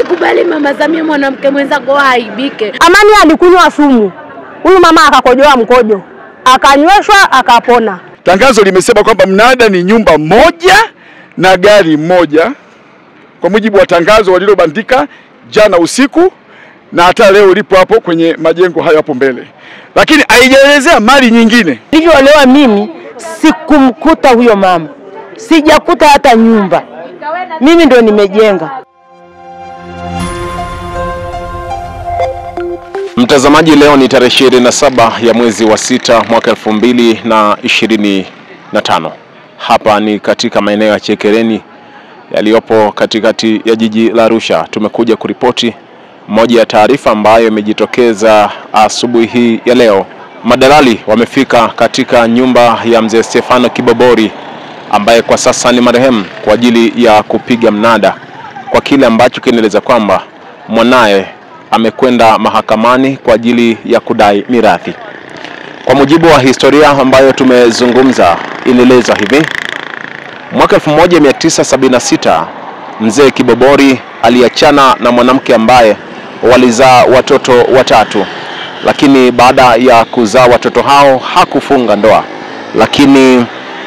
Usikubali Mama Samia mwanamke mwenzako aibike. Amani alikunywa sumu. Huyu mama akakojoa mkojo. Akanyweshwa akapona. Tangazo limesema kwamba mnada ni nyumba moja na gari moja, kwa mujibu wa tangazo walilobandika jana usiku, na hata leo lipo hapo kwenye majengo hayo hapo mbele. Lakini haijaelezea mali nyingine. Nilivyoelewa mimi, sikumkuta huyo mama. Sijakuta hata nyumba. Mimi ndo nimejenga. Mtazamaji, leo ni tarehe 27 ya mwezi wa 6 mwaka 2025. Hapa ni katika maeneo ya Chekereni yaliyopo katikati ya jiji la Arusha. Tumekuja kuripoti moja ya taarifa ambayo imejitokeza asubuhi hii ya leo. Madalali wamefika katika nyumba ya mzee Stefano Kibobori ambaye kwa sasa ni marehemu kwa ajili ya kupiga mnada kwa kile ambacho kinaeleza kwamba mwanae amekwenda mahakamani kwa ajili ya kudai mirathi. Kwa mujibu wa historia ambayo tumezungumza, inaeleza hivi: mwaka 1976 mzee Kibobori aliachana na mwanamke ambaye walizaa watoto watatu, lakini baada ya kuzaa watoto hao hakufunga ndoa. Lakini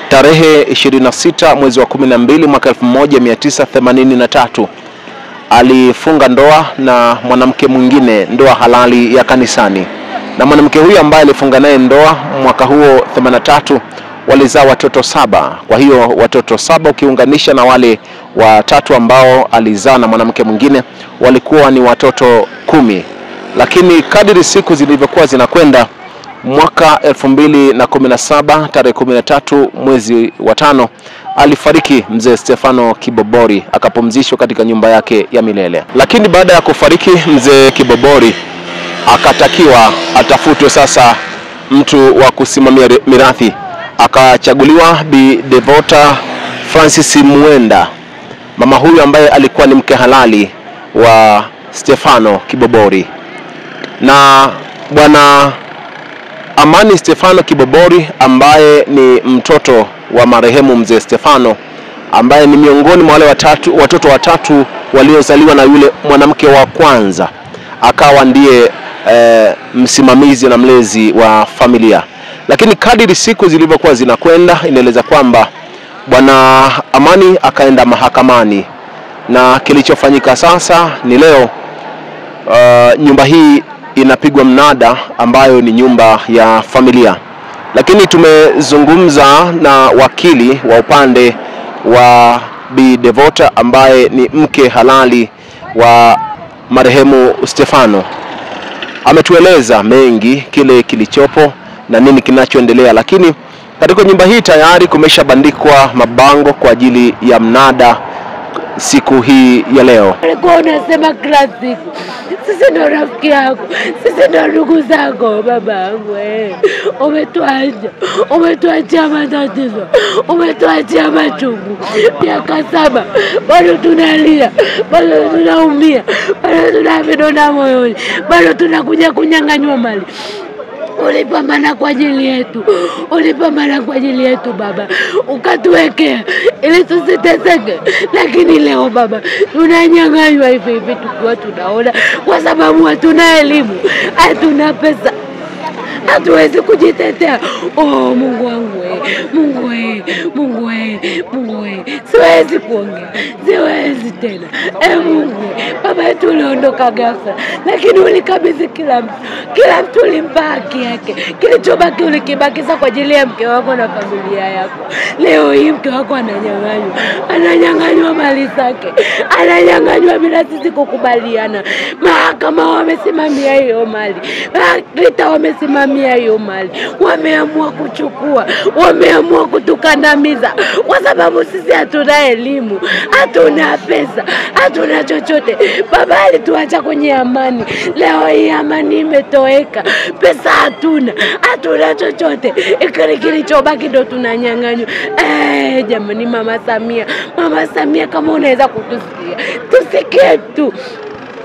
tarehe 26 mwezi wa 12 mwaka 1983 alifunga ndoa na mwanamke mwingine, ndoa halali ya kanisani. Na mwanamke huyu ambaye alifunga naye ndoa mwaka huo 83 walizaa watoto 7. Kwa hiyo watoto 7 ukiunganisha na wale watatu ambao alizaa na mwanamke mwingine walikuwa ni watoto 10. Lakini kadiri siku zilivyokuwa zinakwenda, mwaka 2017 tarehe 13 mwezi wa 5 alifariki mzee Stefano Kibobori, akapumzishwa katika nyumba yake ya milele. Lakini baada ya kufariki mzee Kibobori, akatakiwa atafutwe sasa mtu wa kusimamia mirathi. Akachaguliwa Bi Devota Francis Muenda, mama huyu ambaye alikuwa ni mke halali wa Stefano Kibobori. Na bwana Amani Stefano Kibobori ambaye ni mtoto wa marehemu mzee Stefano, ambaye ni miongoni mwa wale watoto watatu waliozaliwa na yule mwanamke wa kwanza, akawa ndiye msimamizi na mlezi wa familia. Lakini kadiri siku zilivyokuwa zinakwenda, inaeleza kwamba bwana Amani akaenda mahakamani, na kilichofanyika sasa ni leo nyumba hii inapigwa mnada ambayo ni nyumba ya familia. Lakini tumezungumza na wakili wa upande wa Bi Devota ambaye ni mke halali wa marehemu Stefano. Ametueleza mengi kile kilichopo na nini kinachoendelea. Lakini katika nyumba hii tayari kumeshabandikwa mabango kwa ajili ya mnada siku hii ya leo. Alikuwa unasema kila siku, sisi ndio rafiki yako, sisi ndio ndugu zako. Babangu umetuachia matatizo, umetuachia machungu. Miaka 7 bado tunalia, bado tunaumia, bado tuna vidonda moyoni, bado tunakuja kunyang'anywa mali. Ulipambana kwa ajili yetu, ulipambana kwa ajili yetu baba, ukatuwekea ili tusiteseke. Lakini leo baba tunanyang'anywa hivi hivi tukiwa tunaona, kwa sababu hatuna elimu, hatuna pesa, hatuwezi kujitetea. Mungu wangu Mungu Mungu siwezi kuongea, siwezi tena. Mungu baba yetu uliondoka ghafla, lakini ulikabidhi kila mtu ulimpa haki yake. Kilichobaki ulikibakiza kwa ajili ya mke wako na familia yako. Leo hii mke wako ananyang'anywa mali zake, ananyang'anywa bila sisi kukubaliana. Mahakama wamesimamia hiyo mali, Rita wamesimamia hiyo mali, wameamua kuchukua, wameamua kutukandamiza, kwa sababu sisi hatuna elimu, hatuna pesa, hatuna chochote. Baba alituacha kwenye amani, leo hii amani imetoweka, pesa hatuna chochote. Kilichobaki ndo tunanyang'anywa. Jamani, Mama Samia, kama unaweza kutusikia, tusikie tu.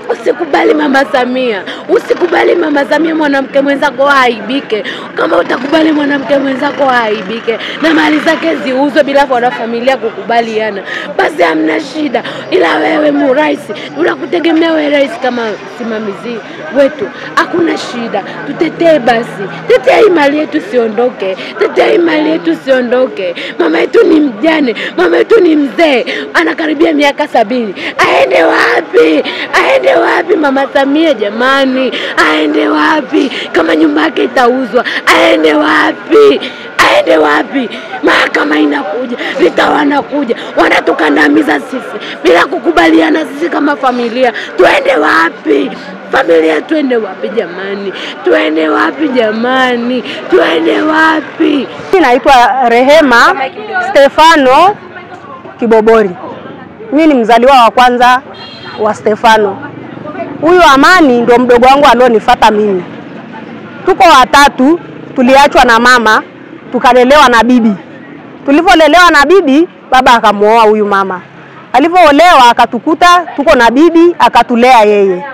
Usikubali Mama Samia. Usikubali Mama Samia mwanamke mwenzako aibike. Kama utakubali mwanamke mwenzako aibike na mali zake ziuzwe bila wana familia kukubaliana, basi hamna shida. Ila wewe rais, unakutegemea wewe rais kama simamizi wetu. Hakuna shida. Tutetee basi. Tetea mali yetu siondoke. Tetea mali yetu siondoke. Mama yetu ni mjane. Mama yetu ni mzee. Anakaribia miaka 70. Aende wapi? Aende wapi Mama Samia jamani? Aende wapi? Kama nyumba yake itauzwa, aende wapi? Aende wapi? Mahakama inakuja, vita wanakuja, wanatukandamiza sisi bila kukubaliana sisi kama familia. Tuende wapi? Familia tuende wapi jamani? Tuende wapi jamani? Tuende wapi? Naitwa Rehema Stefano Kibobori. Mimi ni mzaliwa wa kwanza wa Stefano. Huyu Amani ndio mdogo wangu alionifuata mimi. Tuko watatu, tuliachwa na mama, tukalelewa na bibi. Tulivyolelewa na bibi, baba akamuoa huyu mama. Alivyoolewa akatukuta tuko na bibi, akatulea yeye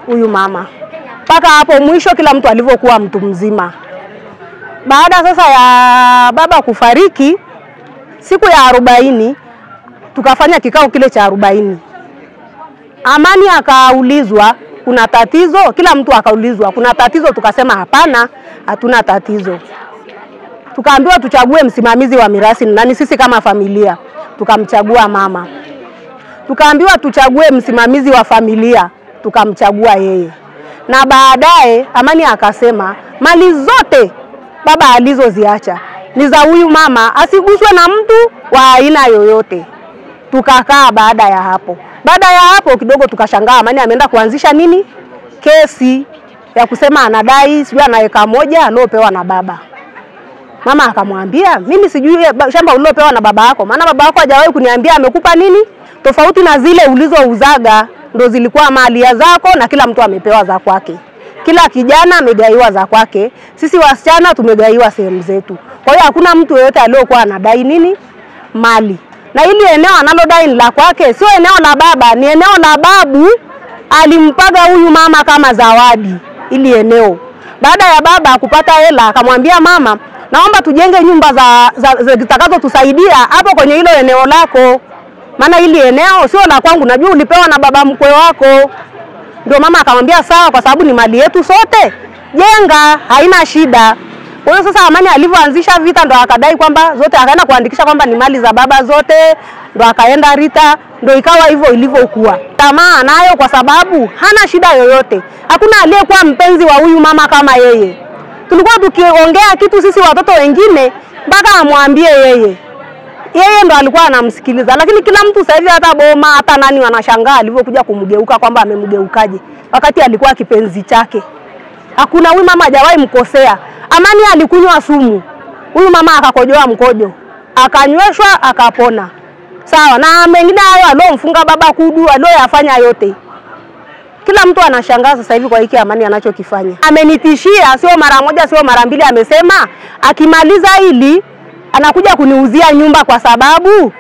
huyu mama. Paka hapo mwisho kila mtu alivyokuwa mtu mzima. Baada sasa ya baba kufariki, siku ya 40 tukafanya kikao kile cha 40. Amani akaulizwa kuna tatizo, kila mtu akaulizwa kuna tatizo, tukasema hapana, hatuna tatizo. Tukaambiwa tuchague msimamizi wa mirathi nani, sisi kama familia tukamchagua mama. Tukaambiwa tuchague msimamizi wa familia, tukamchagua yeye. Na baadaye Amani akasema mali zote baba alizoziacha ni za huyu mama, asiguswe na mtu wa aina yoyote. Tukakaa baada ya hapo. Baada ya hapo kidogo tukashangaa Amani ameenda kuanzisha nini? Kesi ya kusema anadai sijui ana eka moja aliopewa na baba. Mama akamwambia, mimi sijui shamba uliopewa na baba yako, maana baba yako hajawahi kuniambia amekupa nini? Tofauti na zile ulizouzaga ndo zilikuwa mali zako na kila mtu amepewa za kwake. Kila kijana amegaiwa za kwake, sisi wasichana tumegaiwa sehemu zetu. Kwa hiyo hakuna mtu yeyote aliyokuwa anadai nini? Mali. Na hili eneo analodai la kwake sio eneo la baba, ni eneo la babu. Alimpaga huyu mama kama zawadi ili eneo. Baada ya baba kupata hela akamwambia mama, naomba tujenge nyumba za zitakazo tusaidia hapo kwenye hilo eneo lako. Maana hili eneo sio la kwangu, najua ulipewa na baba mkwe wako. Ndio mama akamwambia sawa, kwa sababu ni mali yetu sote, jenga, haina shida. Kwa hiyo sasa Amani alivyoanzisha vita ndo akadai kwamba zote, akaenda kuandikisha kwamba ni mali za baba zote, ndo akaenda Rita, ndo ikawa hivyo ilivyokuwa. Tamaa nayo kwa sababu hana shida yoyote. Hakuna aliyekuwa mpenzi wa huyu mama kama yeye. Tulikuwa tukiongea kitu sisi watoto wengine mpaka amwambie yeye. Yeye ndo alikuwa anamsikiliza, lakini kila mtu sasa hivi hata boma hata nani wanashangaa alivyokuja kumgeuka kwamba amemgeukaje wakati alikuwa kipenzi chake. Hakuna, huyu mama hajawahi mkosea. Amani alikunywa sumu, huyu mama akakojoa mkojo, akanyweshwa akapona. Sawa, na mengine hayo alomfunga baba kudu, aliyofanya yote. Kila mtu anashangaa sasa hivi kwa hiki Amani anachokifanya. Amenitishia sio mara moja, sio mara mbili, amesema akimaliza hili anakuja kuniuzia nyumba kwa sababu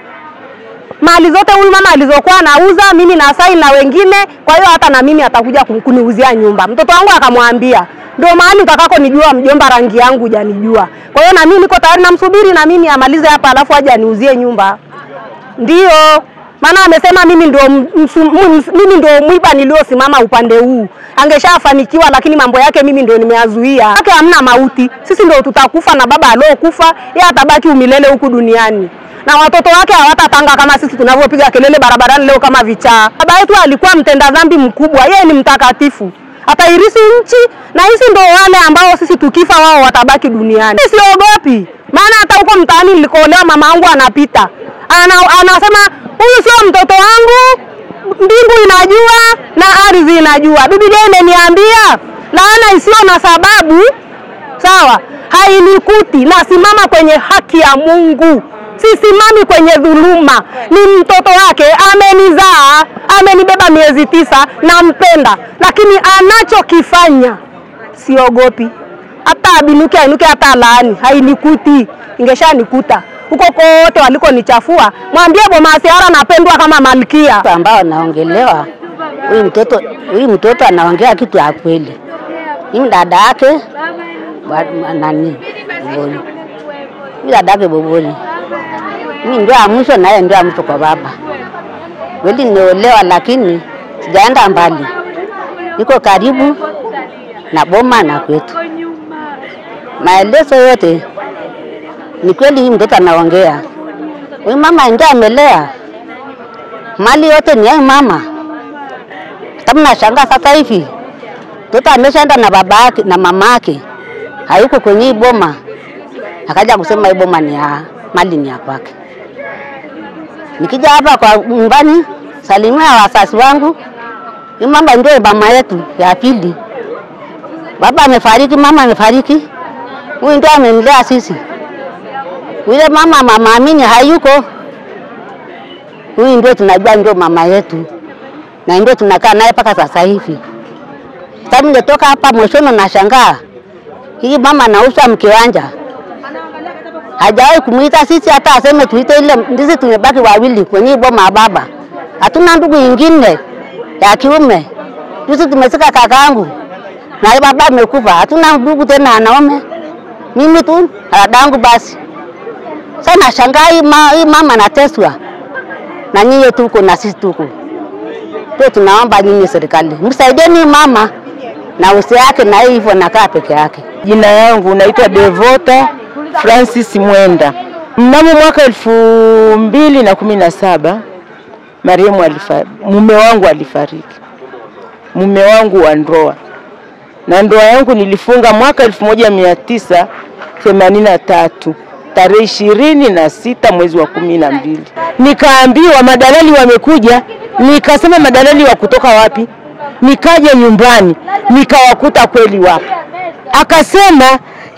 mali zote huyu mama alizokuwa anauza mimi na Sail na wengine, kwa hiyo hata na mimi atakuja kuniuzia nyumba. Mtoto wangu akamwambia, ndio mahali utakako nijua mjomba, rangi yangu hujanijua. Kwa hiyo na mimi niko tayari, namsubiri na mimi amalize hapa alafu aje aniuzie nyumba. Ndio maana amesema mimi ndio mwiba niliosimama upande huu. Angeshafanikiwa, lakini mambo yake mimi ndio nimeazuia. Yake hamna mauti. Sisi ndio tutakufa na baba aliokufa, yeye atabaki umilele huku duniani. Na watoto wake hawatatanga kama sisi tunavyopiga kelele barabarani leo kama vichaa. Baba yetu alikuwa mtenda dhambi mkubwa, yeye ni mtakatifu. Atairisi nchi, na hizi ndio wale ambao sisi tukifa wao watabaki duniani. Siogopi. Maana hata huko mtaani nilikoolewa mama yangu anapita. Anasema huyu sio mtoto wangu, mbingu inajua na ardhi inajua. Biblia imeniambia laana isiyo na sababu, sawa, hainikuti. Nasimama kwenye haki ya Mungu. Sisimami kwenye dhuluma. Ni mtoto wake, amenizaa, amenibeba miezi 9, nampenda. Lakini anachokifanya siogopi. Hata abinuke ainuke hata laani, hainikuti. Ingeshanikuta. Huko kote waliko nichafua, mwambie Boma Siara napendwa kama malkia. Ambao naongelewa huyu mtoto anaongea kitu ya kweli. Mimi dada yake nani Boboli. Mimi dada yake Boboli. Mimi ndio amsho na yeye ndio amsho kwa baba. Kweli nimeolewa lakini sijaenda mbali. Niko karibu na boma na kwetu. Maelezo yote ni kweli, hii mtoto anaongea. Huyu mama ndiye amelea. Mali yote ni yeye mama. Kama nashangaa sasa hivi mtoto ameshaenda na babake na mamake. Hayuko kwenye boma. Akaja kusema hii boma ni ya mali ni ya kwake. Nikija hapa kwa nyumbani salimia wazazi wangu. Hii mama ndio mama yetu ya pili. Baba amefariki, mama amefariki. Huyu ndio amenilea sisi. Yule mama Amini hayuko. Huyu ndio tunajua ndio mama yetu. Na ndio tunakaa naye paka sasa hivi. Sasa nimetoka hapa Moshono na shangaa. Hii mama anausha mkiwanja. Hajawahi kumuita sisi hata aseme tuite ile ndizi, tumebaki wawili kwenye boma baba. Hatuna ndugu nyingine ya kiume. Sisi tumesika kakaangu. Na baba amekufa. Hatuna ndugu tena anaume. Mimi tu dadangu basi. Sana shangaa hii mama anateswa. Na nyinyi tuko na sisi tuko. Tunaomba nyinyi serikali msaidieni mama na usi yake na hivyo nakaa peke yake. Jina yangu naitwa Devota Francis Mwenda. Mnamo mwaka 2017 marehemu mume wangu alifariki. Mume wangu wa ndoa. Na ndoa yangu nilifunga mwaka 1983 tarehe 26 mwezi wa 12. Nikaambiwa madalali wamekuja, nikasema madalali wa kutoka wapi? Nikaja nyumbani, nikawakuta kweli wapo. Akasema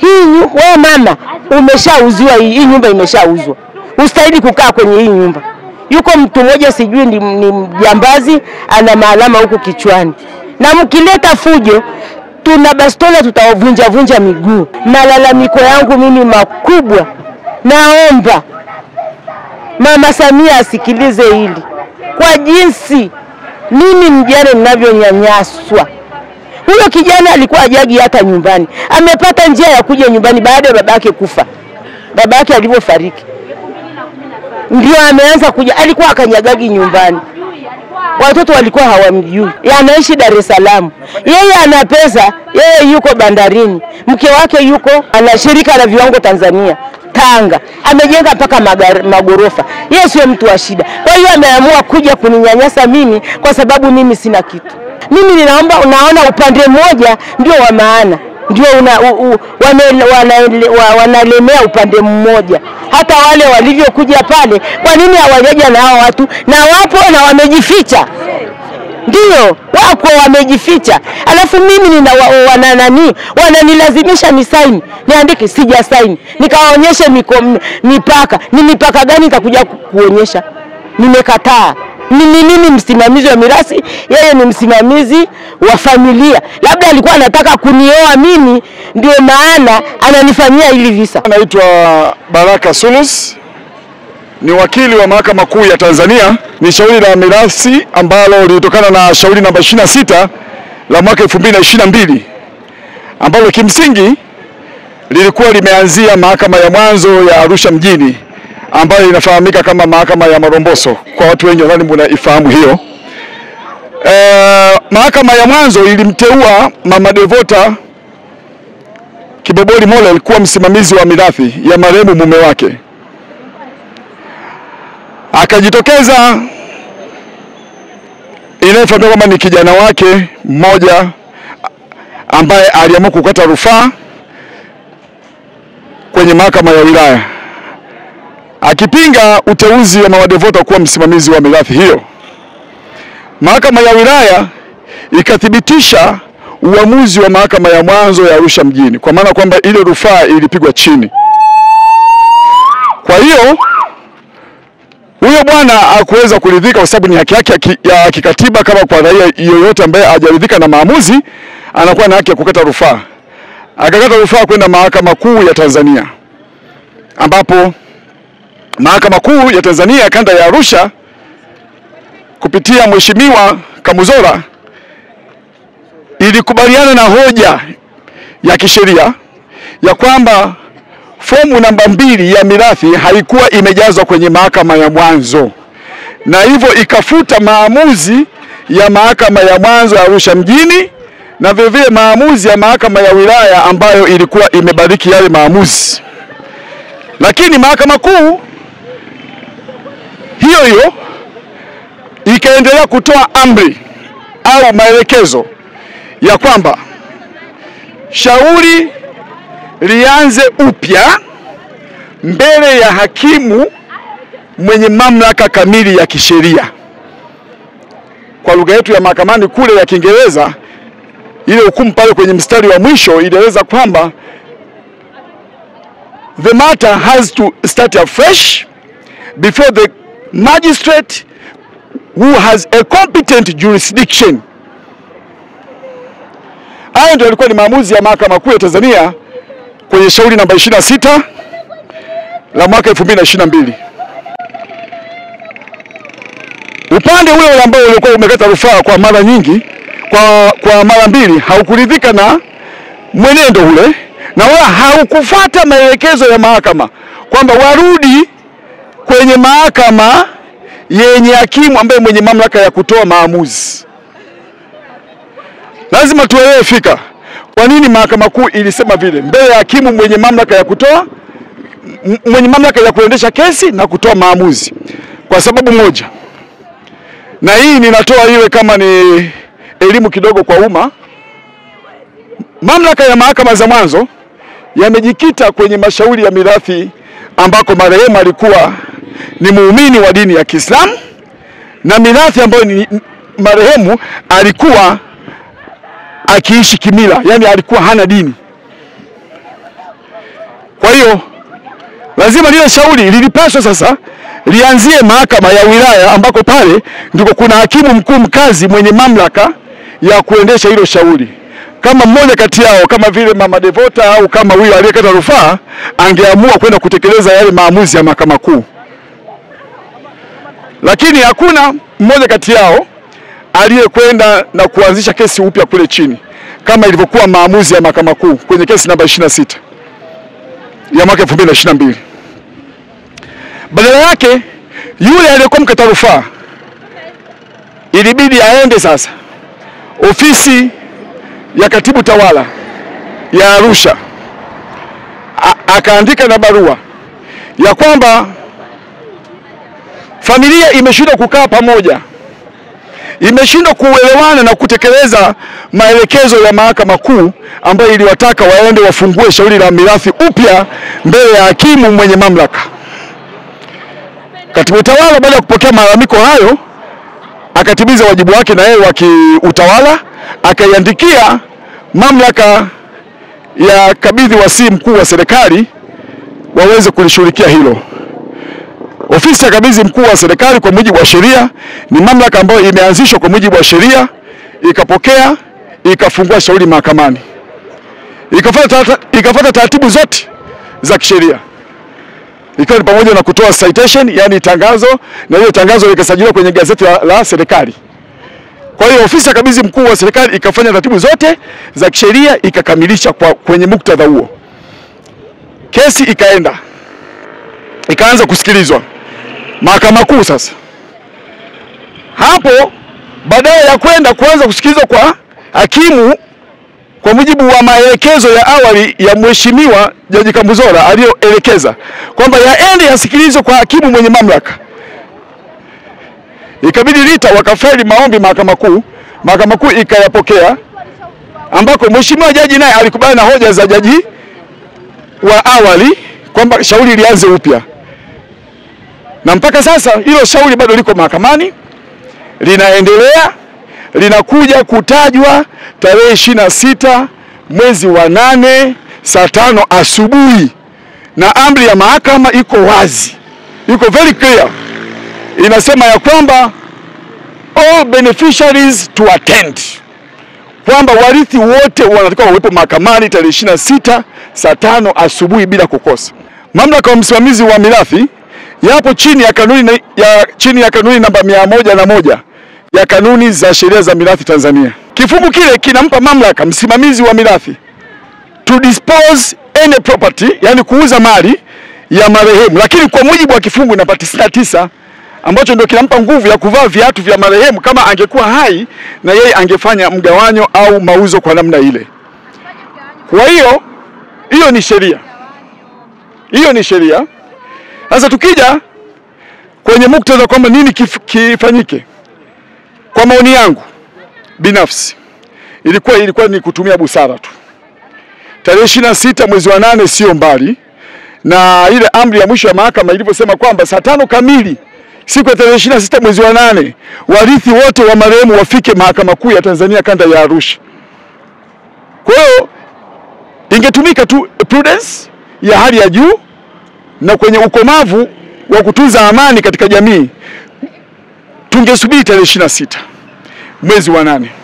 wewe mama umeshauziwa, hii nyumba imeshauzwa. Ustahili kukaa kwenye hii nyumba. Yuko mtu mmoja sijui ni mjambazi ana maalama huko kichwani. Na mkileta fujo tuna bastola tutawavunja miguu. Malalamiko yangu mimi makubwa. Naomba Mama Samia asikilize hili. Kwa jinsi mimi mjane ninavyonyanyaswa. Huyo kijana alikuwa ajagi hata nyumbani. Amepata njia ya kuja nyumbani baada ya babake kufa. Babake alipofariki. Ndio ameanza kuja, alikuwa akanyagagi nyumbani. Watoto walikuwa hawamjui. Anaishi Dar es Salaam. Yeye ana pesa, yeye yuko bandarini. Mke wake yuko ana shirika la viwango Tanzania, Tanga. Amejenga mpaka magorofa. Yeye sio mtu wa shida. Kwa hiyo ameamua kuja kuninyanyasa mimi kwa sababu mimi sina kitu. Mimi ninaomba, unaona upande mmoja ndio wa maana. Ndio wanalemea upande mmoja. Hata wale walivyokuja pale, kwa nini hawajaja na hao watu? Na wapo na wamejificha. Ndio, wako wamejificha. Alafu mimi wananilazimisha ni sign. Niandike sija sign. Nikawaonyeshe mipaka. Ni mipaka gani nitakuja kuonyesha? Nimekataa. Mimi msimamizi wa mirasi, yeye ni msimamizi wa familia. Labda alikuwa anataka kunioa mimi, ndio maana ananifanyia hili visa. Naitwa Baraka Sulus, ni wakili wa Mahakama Kuu ya Tanzania. Ni shauri la mirasi ambalo lilitokana na shauri namba 26 la mwaka 2022 ambalo kimsingi lilikuwa limeanzia mahakama ya mwanzo ya Arusha mjini, ambayo inafahamika kama mahakama ya Maromboso. Kwa watu wengi nadhani mnaifahamu hiyo. Mahakama ya mwanzo ilimteua Mama Devota Kiboboli Mole kuwa msimamizi wa mirathi ya marehemu mume wake. Akajitokeza inayofahamika kama ni kijana wake mmoja ambaye aliamua kukata rufaa kwenye mahakama ya wilaya, akipinga uteuzi wa Mama Devota kuwa msimamizi wa mirathi hiyo. Mahakama ya wilaya ikathibitisha uamuzi wa mahakama ya mwanzo ya Arusha mjini, kwa maana kwamba ile rufaa ilipigwa chini. Kwa hiyo huyo bwana hakuweza kuridhika, kwa sababu ni haki yake ya kikatiba kama kwa raia yoyote ambaye hajaridhika na maamuzi anakuwa na haki ya kukata rufaa. Akakata rufaa kwenda Mahakama Kuu ya Tanzania, ambapo Mahakama Kuu ya Tanzania kanda ya Arusha kupitia Mheshimiwa Kamuzora ilikubaliana na hoja ya kisheria ya kwamba fomu namba 2 ya mirathi haikuwa imejazwa kwenye mahakama ya mwanzo, na hivyo ikafuta maamuzi ya mahakama ya mwanzo ya Arusha mjini na vile maamuzi ya mahakama ya wilaya ambayo ilikuwa imebariki yale maamuzi. Lakini mahakama kuu hiyo hiyo ikaendelea kutoa amri au maelekezo ya kwamba shauri lianze upya mbele ya hakimu mwenye mamlaka kamili ya kisheria. Kwa lugha yetu ya mahakamani kule ya Kiingereza, ile hukumu pale kwenye mstari wa mwisho ilieleza kwamba the matter has to start afresh before the magistrate who has a competent jurisdiction. Hayo ndio yalikuwa ni maamuzi ya Mahakama Kuu ya Tanzania kwenye shauri namba 26 la mwaka 2022. Upande ule ambao ulikuwa umekata rufaa kwa mara nyingi, kwa mara mbili, haukuridhika na mwenendo ule na wala haukufuata maelekezo ya mahakama kwamba warudi kwenye mahakama yenye hakimu ambaye mwenye mamlaka ya kutoa maamuzi. Lazima tuelewe fika kwa nini Mahakama Kuu ilisema vile mbele ya hakimu mwenye mamlaka ya kutoa, mwenye mamlaka ya kuendesha kesi na kutoa maamuzi. Kwa sababu moja, na hii ninatoa iwe kama ni elimu kidogo kwa umma, mamlaka ya mahakama za mwanzo yamejikita kwenye mashauri ya mirathi ambako marehemu alikuwa ni muumini wa dini ya Kiislamu na mirathi ambayo ni marehemu alikuwa akiishi kimila, yani alikuwa hana dini. Kwa hiyo lazima lile shauri lilipaswa sasa lianzie mahakama ya wilaya ambako pale ndiko kuna hakimu mkuu mkazi mwenye mamlaka ya kuendesha hilo shauri. Kama mmoja kati yao kama vile Mama Devota au kama huyo aliyekata rufaa angeamua kwenda kutekeleza yale maamuzi ya Mahakama Kuu, lakini hakuna mmoja kati yao aliyekwenda na kuanzisha kesi upya kule chini kama ilivyokuwa maamuzi ya Mahakama Kuu kwenye kesi namba 26 ya mwaka 2022. Badala yake yule aliyekuwa mkata rufaa ilibidi aende sasa ofisi ya katibu tawala ya Arusha, akaandika na barua ya kwamba familia imeshindwa kukaa pamoja, imeshindwa kuelewana na kutekeleza maelekezo ya Mahakama Kuu ambayo iliwataka waende wafungue shauri la mirathi upya mbele ya hakimu mwenye mamlaka. Katibu tawala baada ya kupokea malalamiko hayo akatimiza wajibu wake na yeye wa kiutawala, akaiandikia mamlaka ya kabidhi wasii mkuu wa serikali waweze kulishughulikia hilo. Ofisi ya kabidhi mkuu wa serikali kwa mujibu wa sheria ni mamlaka ambayo imeanzishwa kwa mujibu wa sheria, ikapokea ikafungua shauri mahakamani, ikafuata taratibu zote za kisheria, ikiwa ni pamoja na kutoa citation, yani tangazo, na hiyo tangazo likasajiliwa kwenye gazeti la serikali. Kwa hiyo ofisi ya kabidhi mkuu wa serikali ikafanya taratibu zote za kisheria, ikakamilisha kwenye muktadha huo. Kesi ikaanza kusikilizwa Mahakama Kuu. Sasa hapo baadaye ya kwenda kuanza kusikilizwa kwa hakimu kwa mujibu wa maelekezo ya awali ya Mheshimiwa Jaji Kamuzora aliyoelekeza kwamba yaende yasikilizwe kwa hakimu mwenye mamlaka, ikabidi RITA wakafaili maombi Mahakama Kuu. Mahakama Kuu ikayapokea, ambako Mheshimiwa Jaji naye alikubali na hoja za jaji wa awali kwamba shauri lianze upya. Na mpaka sasa hilo shauri bado liko mahakamani, linaendelea, linakuja kutajwa tarehe 26 mwezi wa 8 saa 5 asubuhi, na amri ya mahakama iko wazi, iko very clear, inasema ya kwamba all beneficiaries to attend, kwamba warithi wote wanatakiwa wawepo mahakamani tarehe 26 saa 5 asubuhi bila kukosa. Mamlaka ya msimamizi wa mirathi yapo chini ya kanuni namba 101 ya kanuni za sheria za mirathi Tanzania. Kifungu kile kinampa mamlaka msimamizi wa mirathi to dispose any property, yani kuuza mali ya marehemu, lakini kwa mujibu wa kifungu namba 99 ambacho ndio kinampa nguvu ya kuvaa viatu vya marehemu kama angekuwa hai na yeye angefanya mgawanyo au mauzo kwa namna ile. Kwa hiyo hiyo ni sheria. Sasa tukija kwenye muktadha kwamba nini kifanyike, kwa maoni yangu binafsi ilikuwa ni kutumia busara tu. Tarehe 26 mwezi wa 8 sio mbali, na ile amri ya mwisho ya mahakama ilivyosema kwamba saa 5 kamili siku ya tarehe 26 mwezi wa 8 warithi wote wa marehemu wafike Mahakama Kuu ya Tanzania kanda ya Arusha. Kwa hiyo ingetumika tu prudence ya hali ya juu na kwenye ukomavu wa kutunza amani katika jamii, tungesubiri tarehe 26 mwezi wa 8.